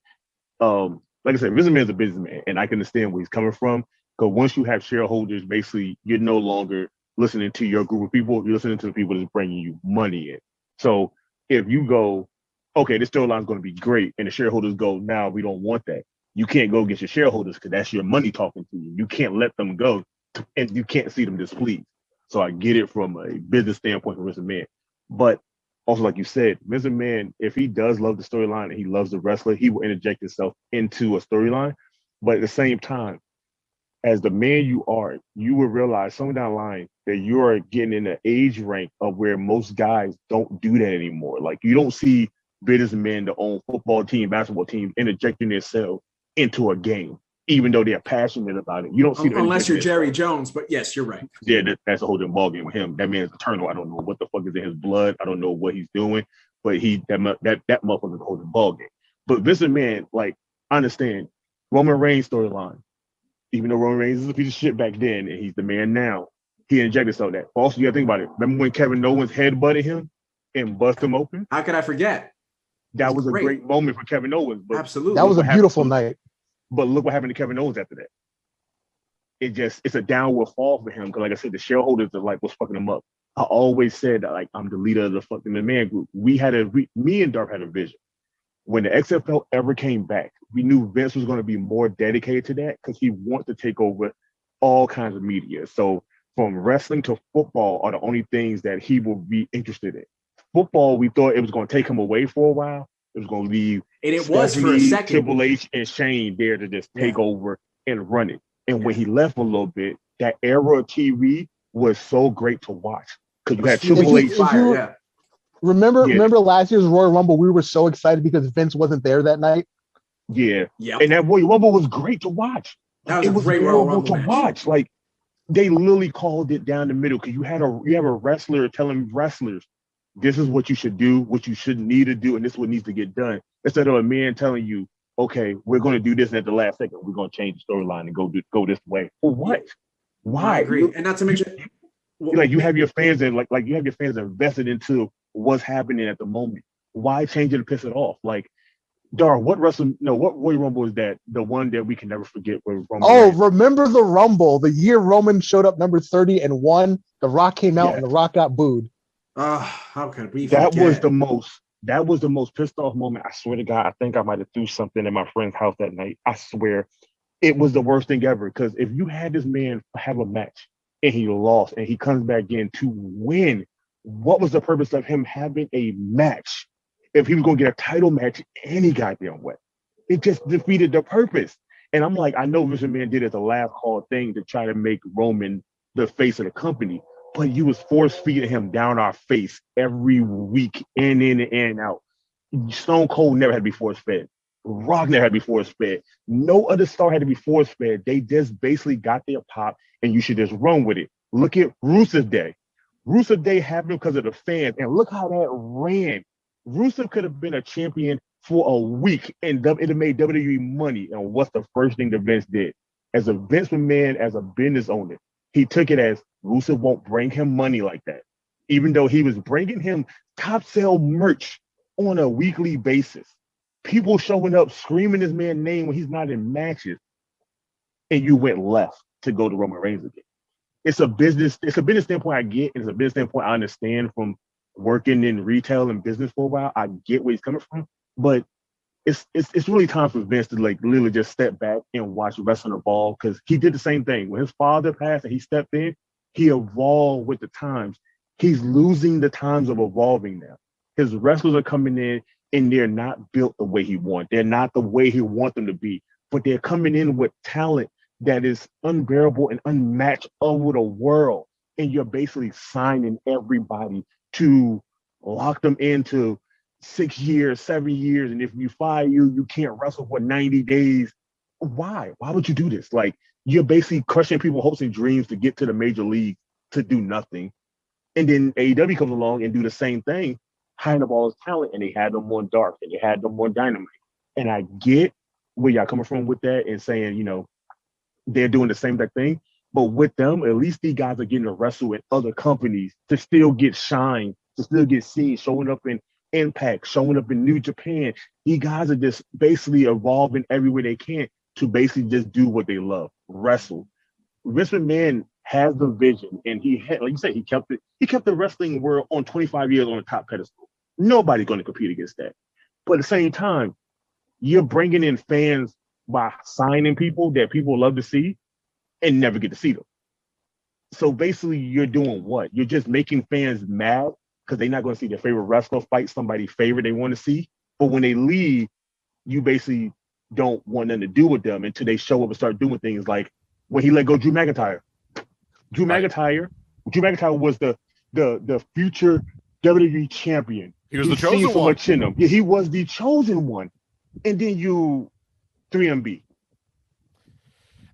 Like I said, Vince McMahon is a businessman, and I can understand where he's coming from. Because once you have shareholders, basically, you're no longer listening to your group of people. You're listening to the people that's bringing you money in. So if you go, okay, this storyline is going to be great, and the shareholders go, now we don't want that. You can't go get your shareholders because that's your money talking to you. You can't let them go, and you can't see them displeased. So I get it from a business standpoint from Vince McMahon. But also, like you said, Vince McMahon, if he does love the storyline and he loves the wrestler, he will interject himself into a storyline. But at the same time, as the man you are, you will realize somewhere down the line that you're getting in the age rank of where most guys don't do that anymore. Like, you don't see businessmen that own football team, basketball team interjecting themselves into a game, even though they're passionate about it. You don't see them unless you're Jerry Jones, but yes, you're right. Yeah, that's a whole different ballgame with him. That man's eternal. I don't know what the fuck is in his blood. I don't know what he's doing, but that motherfucker's a whole different ballgame. But Vince McMahon, like, I understand Roman Reigns storyline. Even though Roman Reigns is a piece of shit back then, and he's the man now, he injected some of that. Also, you gotta think about it. Remember when Kevin Owens headbutted him and bust him open? How could I forget? That was a great moment for Kevin Owens. But absolutely. That was a beautiful night. But look what happened to Kevin Owens after that. It's a downward fall for him. Because like I said, the shareholders are like, what's fucking him up? I always said that, like, I'm the leader of the fucking McMahon group. Me and Dark had a vision. When the XFL ever came back, we knew Vince was going to be more dedicated to that because he wants to take over all kinds of media. So from wrestling to football are the only things that he will be interested in. Football, we thought it was going to take him away for a while. It was going to leave was for a second. Triple H and Shane there to just take over and run it. And when he left a little bit, that era of TV was so great to watch because you had Triple H. Remember last year's Royal Rumble? We were so excited because Vince wasn't there that night. Yeah. Yep. And that Royal Rumble was great to watch. That was a great Royal Rumble to watch. Like, they literally called it down the middle because you have a wrestler telling wrestlers, this is what you should do, what you shouldn't need to do, and this is what needs to get done. Instead of a man telling you, okay, we're going to do this, and at the last second, we're going to change the storyline and go this way. For what? Why? I agree. And not to mention, you have your fans and like you have your fans invested into what's happening at the moment. Why change it to piss it off? Like, Dar, what Royal Rumble is that? The one that we can never forget. Where Roman remember the Rumble, the year Roman showed up number 30 and won. The Rock came out and The Rock got booed. How could we forget? That was the most pissed off moment. I swear to God, I think I might have threw something in my friend's house that night. I swear, it was the worst thing ever. Because if you had this man have a match and he lost and he comes back in to win, what was the purpose of him having a match if he was going to get a title match any goddamn way? It just defeated the purpose. And I'm like, I know Vince McMahon did it as a last call thing to try to make Roman the face of the company, but you was force feeding him down our face every week, in and out. Stone Cold never had to be force fed. Rock never had to be force fed. No other star had to be force fed. They just basically got their pop, and you should just run with it. Look at Rusev Day. Rusev Day happened because of the fans, and look how that ran. Rusev could have been a champion for a week, and it have made WWE money. And what's the first thing that Vince did? As a Vince McMahon, as a business owner, he took it as Rusev won't bring him money like that, even though he was bringing him top sale merch on a weekly basis. People showing up screaming his man's name when he's not in matches, and you went left to go to Roman Reigns again. It's a business standpoint I get, and it's a business standpoint I understand from working in retail and business for a while. I get where he's coming from, but it's really time for Vince to like literally just step back and watch wrestling evolve, because he did the same thing when his father passed and he stepped in. He evolved with the times. He's losing the times of evolving now. His wrestlers are coming in and they're not built the way he wants. They're not the way he wants them to be, but they're coming in with talent that is unbearable and unmatched over the world. And you're basically signing everybody to lock them into 6 years, 7 years. And if you fire you can't wrestle for 90 days. Why? Why would you do this? Like, you're basically crushing people's hopes and dreams to get to the major league to do nothing. And then AEW comes along and do the same thing, hiring up all this talent, and they had them on Dark and they had them on Dynamite. And I get where y'all coming from with that and saying, they're doing the same thing. But with them, at least these guys are getting to wrestle in other companies to still get shine, to still get seen, showing up in Impact, showing up in New Japan. These guys are just basically evolving everywhere they can to basically just do what they love, wrestle. Vince McMahon has the vision, and he had, like you said, he kept the wrestling world on 25 years on the top pedestal. Nobody's going to compete against that. But at the same time, you're bringing in fans by signing people that people love to see and never get to see them. So basically, you're doing what? You're just making fans mad because they're not going to see their favorite wrestler fight somebody favorite they want to see. But when they leave, you basically don't want nothing to do with them until they show up and start doing things like when he let go Drew McIntyre. Drew McIntyre was the future WWE champion. He was the chosen so one. Much in him. Yeah, he was the chosen one. And then you 3MB.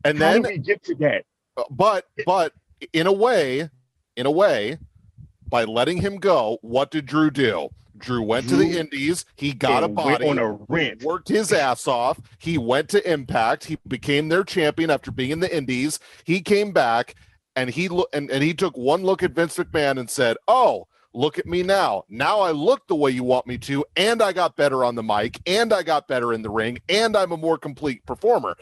And How then do we get to that? But in a way, by letting him go, what did Drew do? Drew went to the Indies. He got a body, on a rant, worked his ass off. He went to Impact. He became their champion after being in the Indies. He came back and he took one look at Vince McMahon and said, "Oh, look at me now. Now I look the way you want me to, and I got better on the mic, and I got better in the ring, and I'm a more complete performer."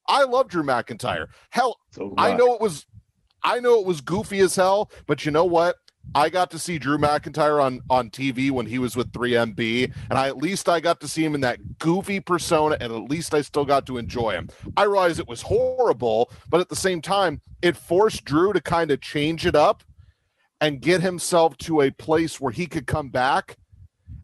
I love Drew McIntyre. Hell, I know it was goofy as hell, but you know what? I got to see Drew McIntyre on TV when he was with 3MB, and at least I got to see him in that goofy persona, and at least I still got to enjoy him. I realized it was horrible, but at the same time, it forced Drew to kind of change it up and get himself to a place where he could come back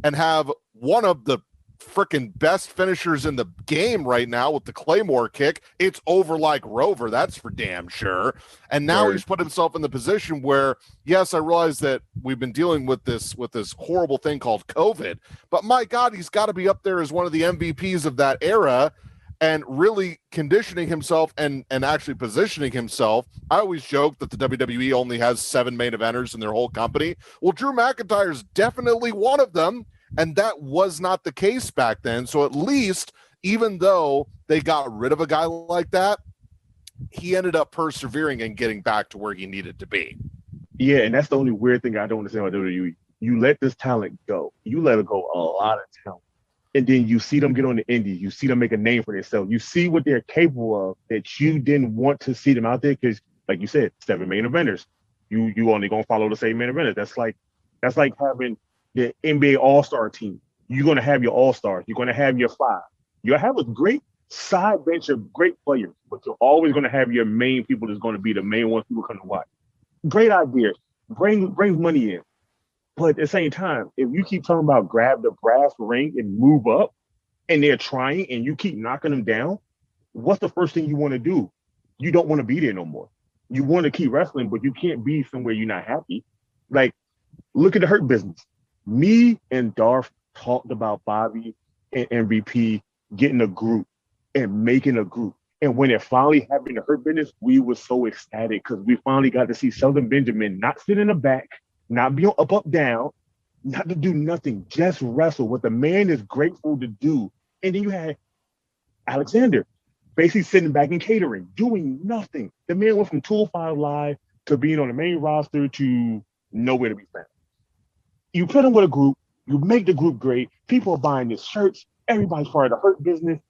and have one of the freaking best finishers in the game right now with the Claymore kick. It's over like Rover, that's for damn sure. And now he's put himself in the position where, yes, I realize that we've been dealing with this horrible thing called COVID, but my God, he's got to be up there as one of the MVPs of that era and really conditioning himself and actually positioning himself. I always joke that the WWE only has 7 main eventers in their whole company. Well, Drew McIntyre is definitely one of them. And that was not the case back then. So at least, even though they got rid of a guy like that, he ended up persevering and getting back to where he needed to be. Yeah, and that's the only weird thing I don't understand about WWE. You let this talent go. You let it go a lot of talent. And then you see them get on the indies. You see them make a name for themselves. You see what they're capable of that you didn't want to see them out there because, like you said, 7 main eventers. You only going to follow the same main eventers. That's like having the NBA All-Star team. You're going to have your All-Stars. You're going to have your 5. You'll have a great side bench of great players, but you're always going to have your main people that's going to be the main ones people come to watch. Great idea. Brings money in. But at the same time, if you keep talking about grab the brass ring and move up, and they're trying and you keep knocking them down, what's the first thing you want to do? You don't want to be there no more. You want to keep wrestling, but you can't be somewhere you're not happy. Like, look at the Hurt Business. Me and Darth talked about Bobby and MVP getting a group and making a group. And when it finally happened to Hurt Business, we were so ecstatic because we finally got to see Shelton Benjamin not sit in the back, not be up, down, not to do nothing, just wrestle, what the man is grateful to do. And then you had Alexander basically sitting back and catering, doing nothing. The man went from 205 Live to being on the main roster to nowhere to be found. You put him with a group, you make the group great, people are buying his shirts, everybody's part of the Hurt Business.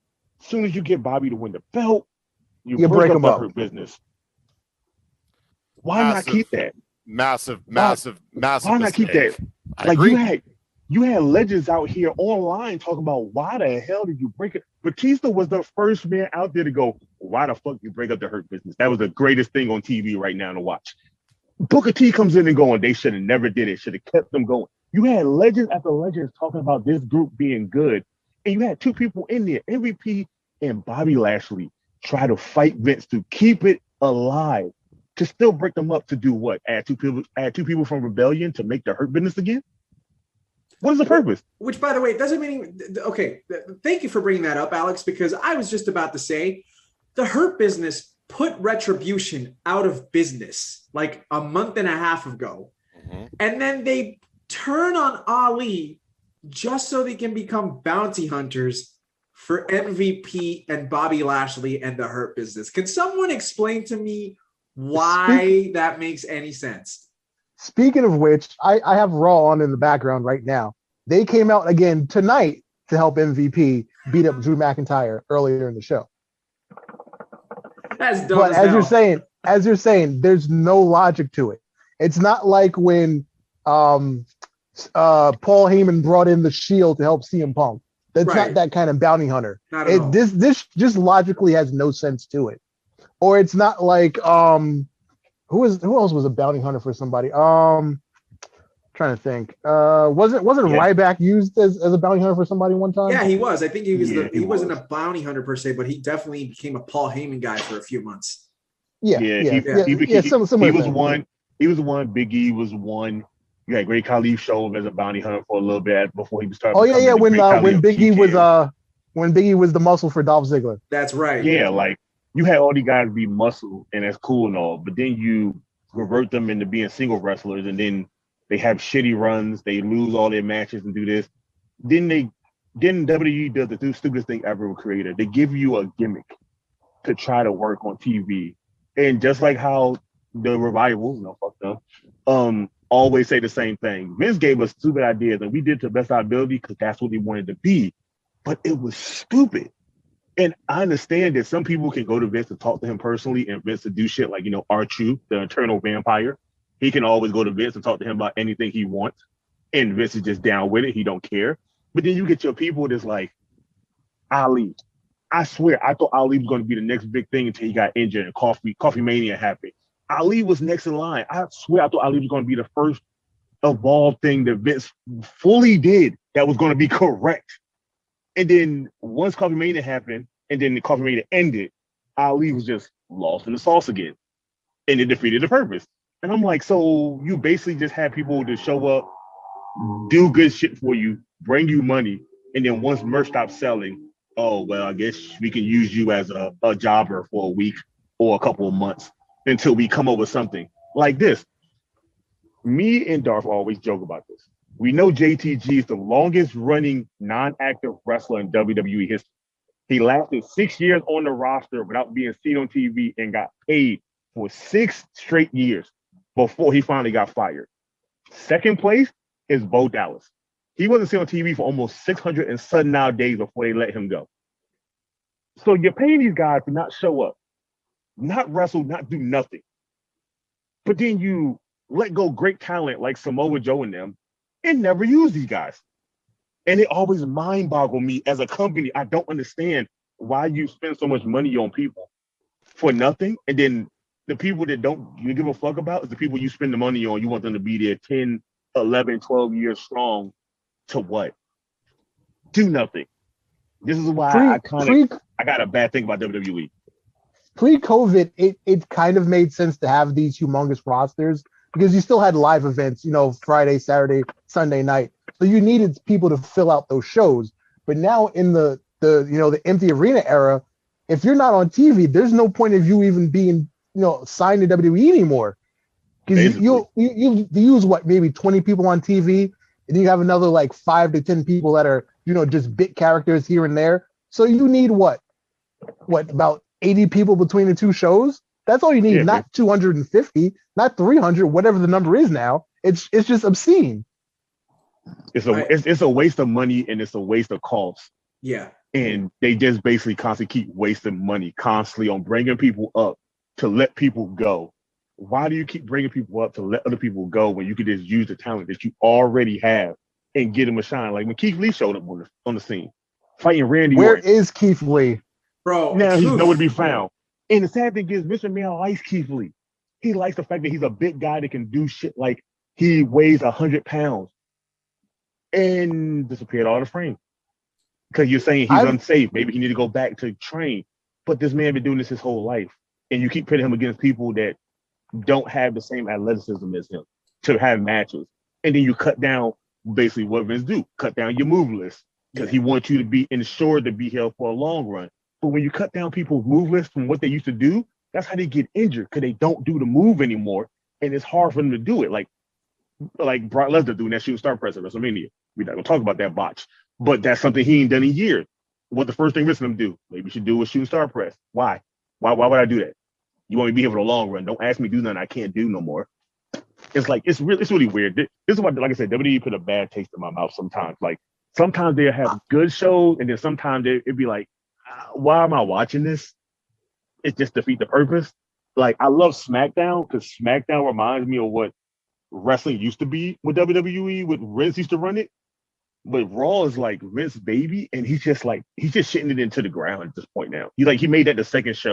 As soon as you get Bobby to win the belt, you break up the Hurt Business. Why not keep that? Massive. Why not keep that? Like you had legends out here online talking about why the hell did you break it? Batista was the first man out there to go, why the fuck you break up the Hurt Business? That was the greatest thing on TV right now to watch. Booker T comes in and going, they should have never did it, should have kept them going. You had legends after legends talking about this group being good. And you had 2 people in there, MVP and Bobby Lashley, try to fight Vince to keep it alive, to still break them up to do what? Add two people from Rebellion to make the Hurt Business again? What is the purpose? Which, by the way, doesn't mean, okay, thank you for bringing that up, Alex, because I was just about to say the Hurt Business put Retribution out of business like a month and a half ago. Mm-hmm. And then they turn on Ali just so they can become bounty hunters for MVP and Bobby Lashley and the Hurt Business. Can someone explain to me why that makes any sense? Speaking of which, I have Raw on in the background right now. They came out again tonight to help MVP beat up Drew McIntyre earlier in the show. That's dumb. But as you're saying, there's no logic to it. It's not like when Paul Heyman brought in the Shield to help CM Punk. That's not that kind of bounty hunter. Not at all. This just logically has no sense to it. Or it's not like who else was a bounty hunter for somebody? Trying to think. Wasn't Ryback used as a bounty hunter for somebody one time? Yeah, he was. I think he was he wasn't a bounty hunter per se, but he definitely became a Paul Heyman guy for a few months. He was one. Big E was one. You had Great Khali show him as a bounty hunter for a little bit before he started. When Big E was the muscle for Dolph Ziggler. That's right. Yeah, like you had all these guys be muscle, and that's cool and all, but then you revert them into being single wrestlers, and then they have shitty runs, they lose all their matches and do this. Then WWE does the stupidest thing ever created. They give you a gimmick to try to work on TV. And just like how the Revivals, fuck them, always say the same thing. Vince gave us stupid ideas, and we did to the best of our ability because that's what he wanted to be. But it was stupid. And I understand that some people can go to Vince and talk to him personally, and Vince to do shit like, R-Truth, the Eternal Vampire. He can always go to Vince and talk to him about anything he wants. And Vince is just down with it. He don't care. But then you get your people that's like, Ali. I swear, I thought Ali was going to be the next big thing until he got injured and Coffee Mania happened. Ali was next in line. I swear I thought Ali was going to be the first evolved thing that Vince fully did that was going to be correct. And then once Coffee Mania happened, and then the Coffee Mania ended, Ali was just lost in the sauce again, and it defeated the purpose. And I'm like, so you basically just have people to show up, do good shit for you, bring you money, and then once merch stops selling, oh well, I guess we can use you as a jobber for a week or a couple of months until we come up with something like this. Me and Darth always joke about this. We know JTG is the longest running non-active wrestler in WWE history. He lasted 6 years on the roster without being seen on TV and got paid for 6 straight years before he finally got fired. Second place is Bo Dallas. He wasn't seen on TV for almost 600 and sudden now days before they let him go. So you're paying these guys to not show up, not wrestle, not do nothing. But then you let go great talent like Samoa Joe and them and never use these guys. And it always mind boggle me as a company. I don't understand why you spend so much money on people for nothing. And then the people that you give a fuck about is the people you spend the money on. You want them to be there 10, 11, 12 years strong to what? Do nothing. This is why I got a bad thing about WWE. Pre-COVID, it kind of made sense to have these humongous rosters because you still had live events, Friday, Saturday, Sunday night. So you needed people to fill out those shows. But now in the empty arena era, if you're not on TV, there's no point of you even being, signed to WWE anymore. Because you use maybe 20 people on TV, and you have another like 5 to 10 people that are, just bit characters here and there. So you need what about 80 people between the two shows? That's all you need, not 250, not 300, whatever the number is now. It's just obscene. It's a waste of money and it's a waste of cost. Yeah. And they just basically constantly keep wasting money constantly on bringing people up to let people go. Why do you keep bringing people up to let other people go when you could just use the talent that you already have and get them a shine? Like when Keith Lee showed up on the scene, fighting Randy Where Orton. is Keith Lee? Bro, now he's nowhere to be found. And the sad thing is, Mr. Man likes Keith Lee. He likes the fact that he's a big guy that can do shit like he weighs 100 pounds and disappeared out of the frame. Because you're saying he's unsafe. Maybe he need to go back to train. But this man been doing this his whole life. And you keep pitting him against people that don't have the same athleticism as him to have matches. And then you cut down basically what Vince do. Cut down your move list. Because he wants you to be insured to be here for a long run. But when you cut down people's move list from what they used to do, that's how they get injured because they don't do the move anymore. And it's hard for them to do it. Like Brock Lesnar doing that shooting star press at WrestleMania. We're not going to talk about that botch. But that's something he ain't done in years. What the first thing Vince him do? Maybe you should do a shooting star press. Why? Why would I do that? You want me to be here for the long run. Don't ask me to do nothing I can't do no more. It's like, it's really weird. This is why, like I said, WWE put a bad taste in my mouth sometimes. Like, sometimes they'll have good shows, and then sometimes it'd be like, why am I watching this? It just defeat the purpose. Like, I love SmackDown because SmackDown reminds me of what wrestling used to be with WWE, with Vince used to run it. But Raw is like Vince's baby, and he's just shitting it into the ground at this point now. He made that the second show.